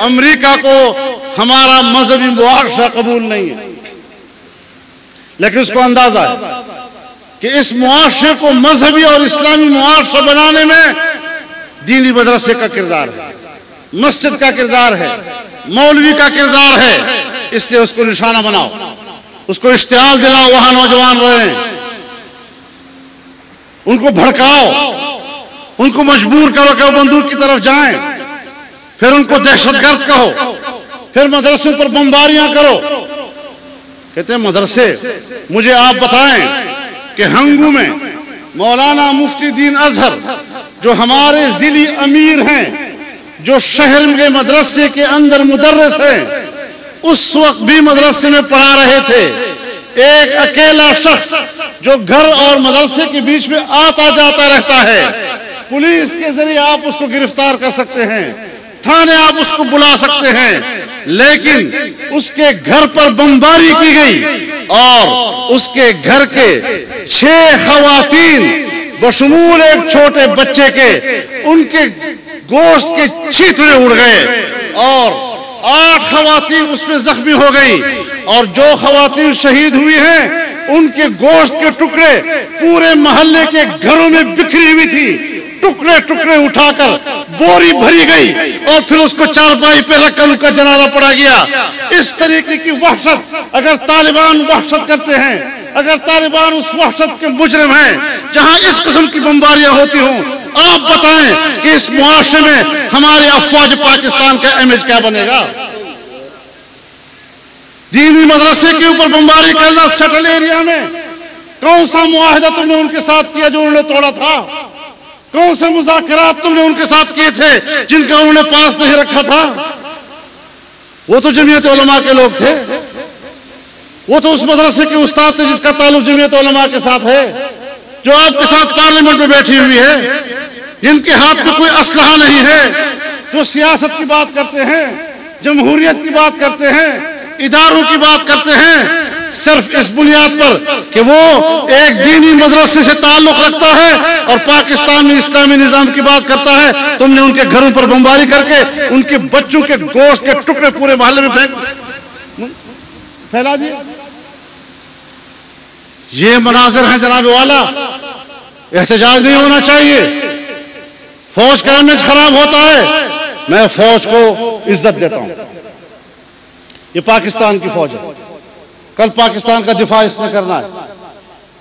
امریکہ کو ہمارا مذہبی معاشرہ قبول نہیں ہے، لیکن اس کو اندازہ ہے کہ اس معاشرے کو مذہبی اور اسلامی معاشرہ بنانے میں دینی مدرسے کا کردار ہے، مسجد کا کردار ہے، مولوی کا کردار ہے، اس لیے اس کو نشانہ بناؤ، اس کو اشتعال دلاؤ، وہاں نوجوان رہیں، ان کو بھڑکاؤ، ان کو مجبور کرو کہ وہ بندوق کی طرف جائیں، پھر ان کو دہشت گرد کہو، پھر مدرسوں پر بمباریاں کرو۔ کہتے ہیں مدرسے، مجھے آپ بتائیں کہ ہنگو میں مولانا مفتی دین اظہر جو ہمارے ضلعی امیر ہیں، جو شہر کے مدرسے کے اندر مدرس ہیں، اس وقت بھی مدرسے میں پڑھا رہے تھے۔ ایک اکیلا شخص جو گھر اور مدرسے کے بیچ میں آتا جاتا رہتا ہے، پولیس کے ذریعے آپ اس کو گرفتار کر سکتے ہیں، تھانے آپ اس کو بلا سکتے ہیں، لیکن اس کے گھر پر بمباری کی گئی اور اس کے گھر کے 6 خواتین بشمول ایک چھوٹے بچے کے، ان کے گوشت کے چیتڑے اڑ گئے اور 8 خواتین اس میں زخمی ہو گئی، اور جو خواتین شہید ہوئی ہیں ان کے گوشت کے ٹکڑے پورے محلے کے گھروں میں بکھری ہوئی تھی، ٹکڑے ٹکڑے اٹھا کر بوری بھری گئی اور پھر اس کو چارپائی پہ رکھ کر ان کا جنازہ پڑا گیا۔ اس طریقے کی وحشت اگر طالبان وحشت کرتے ہیں، اگر طالبان اس وحشت کے مجرم ہیں جہاں اس قسم کی بمباریاں ہوتی ہوں، آپ بتائیں کہ اس معاشرے میں ہمارے افواج پاکستان کا امیج کیا بنے گا؟ دینی مدرسے کے اوپر بمباری کرنا سٹل ایریا میں، کون سا معاہدہ تم نے ان کے ساتھ کیا جو انہوں نے توڑا تھا؟ کون سے مذاکرات تم نے ان کے ساتھ کیے تھے جن کا انہوں نے پاس نہیں رکھا تھا؟ وہ تو جمعیت علماء کے لوگ تھے، وہ تو اس مدرسے کے استاد تھے جس کا تعلق جمعیت علماء کے ساتھ ہے، جو آپ کے ساتھ پارلیمنٹ میں بیٹھی ہوئی ہے، جن کے ہاتھ میں کوئی اسلحہ نہیں ہے، جو سیاست کی بات کرتے ہیں، جمہوریت کی بات کرتے ہیں، اداروں کی بات کرتے ہیں، صرف اس بنیاد پر کہ وہ ایک دینی مدرسے سے تعلق رکھتا ہے اور پاکستان میں اسلامی نظام کی بات کرتا ہے۔ تم نے ان کے گھروں پر بمباری کر کے ان کے بچوں کے گوشت کے ٹکڑے پورے محلے میں پھیلا دیے۔ یہ مناظر ہیں جناب والا، احتجاج نہیں ہونا چاہیے۔ فوج کا امیج خراب ہوتا ہے، میں فوج کو عزت دیتا ہوں، یہ پاکستان کی فوج ہے، کل پاکستان کا دفاع اس نے کرنا ہے،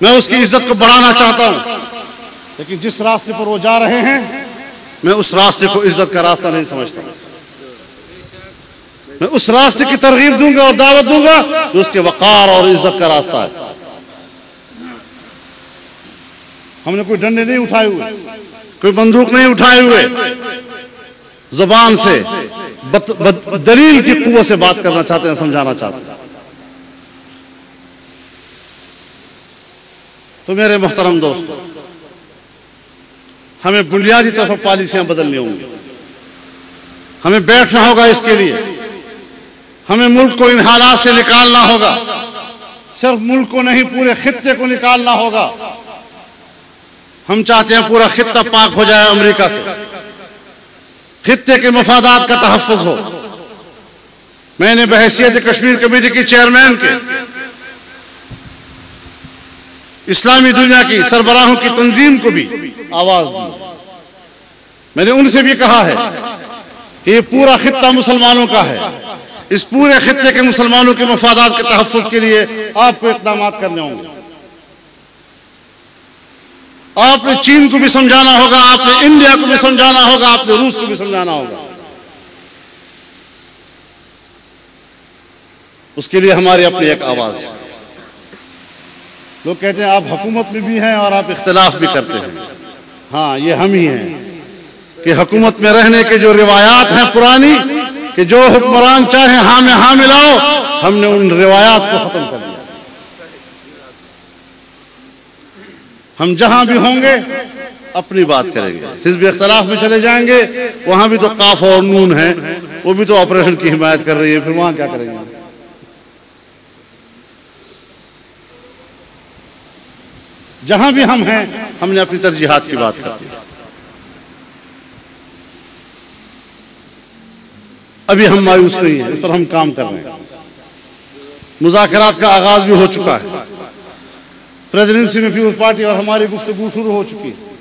میں اس کی عزت کو بڑھانا چاہتا ہوں، لیکن جس راستے پر وہ جا رہے ہیں میں اس راستے کو عزت کا راستہ نہیں سمجھتا۔ میں اس راستے کی ترغیب دوں گا اور دعوت دوں گا جو اس کے وقار اور عزت کا راستہ ہے۔ ہم نے کوئی ڈنڈے نہیں اٹھائے ہوئے، کوئی بندوق نہیں اٹھائے ہوئے، زبان سے دلیل کی قوت سے بات کرنا چاہتے ہیں، سمجھانا چاہتے ہیں۔ تو میرے محترم دوستو، ہمیں بنیادی طور پر پالیسیاں بدلنی ہوں گی، ہمیں بیٹھنا ہوگا اس کے لیے، ہمیں ملک کو ان حالات سے نکالنا ہوگا، صرف ملک کو نہیں پورے خطے کو نکالنا ہوگا۔ ہم چاہتے ہیں پورا خطہ پاک ہو جائے امریکہ سے، خطے کے مفادات کا تحفظ ہو۔ میں نے بحیثیت کشمیر کمیٹی کی چیئرمین کے اسلامی دنیا کی سربراہوں کی تنظیم کو بھی آواز دی، میں نے ان سے بھی کہا ہے کہ یہ پورا خطہ مسلمانوں کا ہے، اس پورے خطے کے مسلمانوں کے مفادات کے تحفظ کے لیے آپ کو اقدامات کرنے ہوں گے۔ آپ نے چین کو بھی سمجھانا ہوگا، آپ نے انڈیا کو بھی سمجھانا ہوگا، آپ نے روس کو بھی سمجھانا ہوگا۔ اس کے لیے ہماری اپنی ایک آواز ہے۔ لوگ کہتے ہیں آپ حکومت میں بھی ہیں اور آپ اختلاف بھی کرتے ہیں، ہاں یہ ہم ہی ہیں کہ حکومت میں رہنے کے جو روایات ہیں پرانی کہ جو حکمران چاہیں ہاں میں ہاں ملاؤ، ہم نے ان روایات کو ختم کر دیا۔ ہم جہاں بھی ہوں گے اپنی بات کریں گے، حزب اختلاف میں چلے جائیں گے وہاں بھی تو قاف اور نون ہے، وہ بھی تو آپریشن کی حمایت کر رہی ہے، پھر وہاں کیا کریں گے؟ جہاں بھی ہم ہیں ہم نے اپنی ترجیحات کی بات کر دی۔ ابھی ہم مایوس نہیں ہیں، اس پر ہم کام کر رہے ہیں۔ مذاکرات کا آغاز بھی ہو چکا ہے، پریزیڈنسی میں پیپلز پارٹی اور ہماری گفتگو شروع ہو چکی ہے۔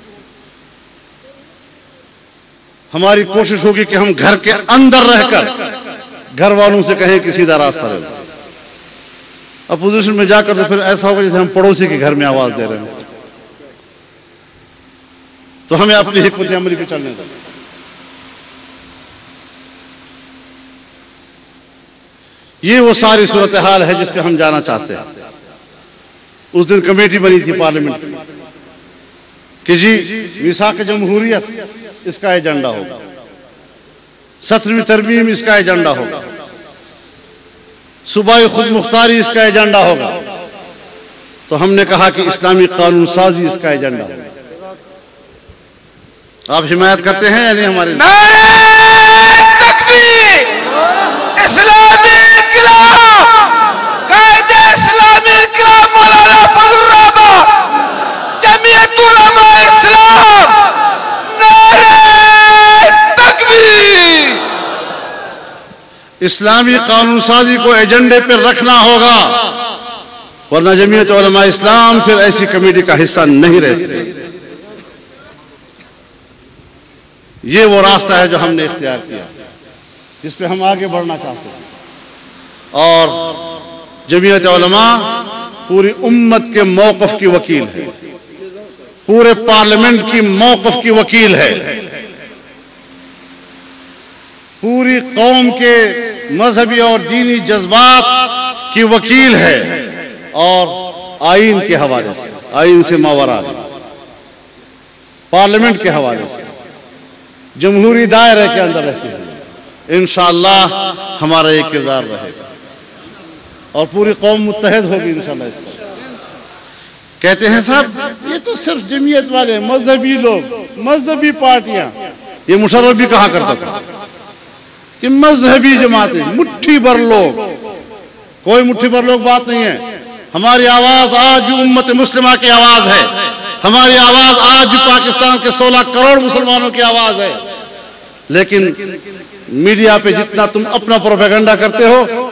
ہماری کوشش ہوگی کہ ہم گھر کے اندر رہ کر گھر والوں سے کہیں کہ سیدھا راستہ لے لو۔ اپوزیشن میں جا کر تو پھر ایسا ہوگا جیسے ہم پڑوسی کے گھر میں آواز دے رہے ہیں۔ تو ہمیں اپنی حکمت عملی پہ چلنے دو۔ یہ وہ ساری صورتحال ہے جس پہ ہم جانا چاہتے ہیں۔ اس دن کمیٹی بنی تھی پارلیمنٹ میں کہ جی میثاق جمہوریت اس کا ایجنڈا ہوگا، 17ویں ترمیم اس کا ایجنڈا ہوگا، صوبائی خود مختاری اس کا ایجنڈا ہوگا۔ تو ہم نے کہا کہ اسلامی قانون سازی اس کا ایجنڈا ہوگا۔ آپ حمایت کرتے ہیں یا نہیں ہمارے؟ نعرہ تکبیر! اسلامی انقلاب! قائد اسلامی انقلاب مولانا فضل الرحمان! جمعیت علماء اسلام! نعرہ تکبیر! اسلامی قانون سازی کو ایجنڈے پر رکھنا ہوگا، ورنہ جمعیت علماء اسلام پھر ایسی کمیٹی کا حصہ نہیں رہ سکتی۔ یہ وہ راستہ ہے جو ہم نے اختیار کیا، جس پہ ہم آگے بڑھنا چاہتے ہیں۔ اور جمعیت علماء پوری امت کے موقف کی وکیل ہے، پورے پارلیمنٹ کی موقف کی وکیل ہے، پوری قوم کے مذہبی اور دینی جذبات کی وکیل ہے، اور آئین کے حوالے سے، آئین سے ماورا پارلیمنٹ کے حوالے سے جمہوری دائرے کے اندر رہتے ہیں۔ انشاءاللہ ہمارا یہ کردار رہے گا اور پوری قوم متحد ہوگی انشاءاللہ اس پر۔ کہتے ہیں صاحب یہ تو صرف جمعیت والے مذہبی لوگ، مذہبی پارٹیاں، یہ مشرف بھی کہا کرتا تھا کہ مذہبی جماعتیں، مٹھی بھر لوگ۔ کوئی مٹھی بھر لوگ بات نہیں ہے۔ ہماری آواز آج بھی امت مسلمہ کی آواز ہے، ہماری آواز آج بھی پاکستان کے 16 کروڑ مسلمانوں کی آواز ہے۔ لیکن میڈیا پہ جتنا تم اپنا پروپیگنڈا کرتے ہو،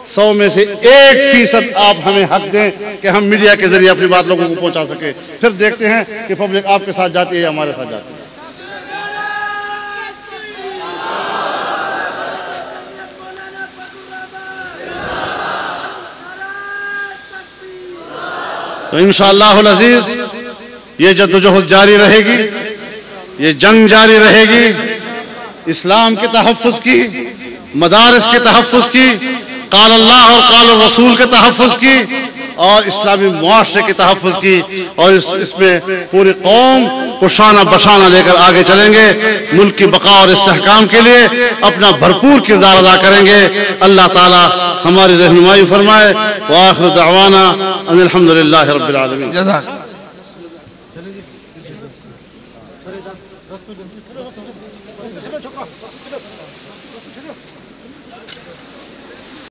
100 میں سے 1% آپ ہمیں حق دیں کہ ہم میڈیا کے ذریعے اپنی بات لوگوں کو پہنچا سکے، پھر دیکھتے ہیں کہ پبلک آپ کے ساتھ جاتی ہے یا ہمارے ساتھ جاتی ہے۔ تو انشاءاللہ العزیز یہ جدوجہد جاری رہے گی، یہ جنگ جاری رہے گی، اسلام کے تحفظ کی، مدارس کے تحفظ کی، قال اللہ اور قال الرسول کے تحفظ کی، اور اسلامی معاشرے کے تحفظ کی، اور اس میں پوری قوم کو شانہ بشانہ لے کر آگے چلیں گے۔ ملک کی بقا اور استحکام کے لیے اپنا بھرپور کردار ادا کریں گے۔ اللہ تعالی ہماری رہنمائی فرمائے۔ وآخر دعوانا ان الحمدللہ رب العالمین۔ جزاک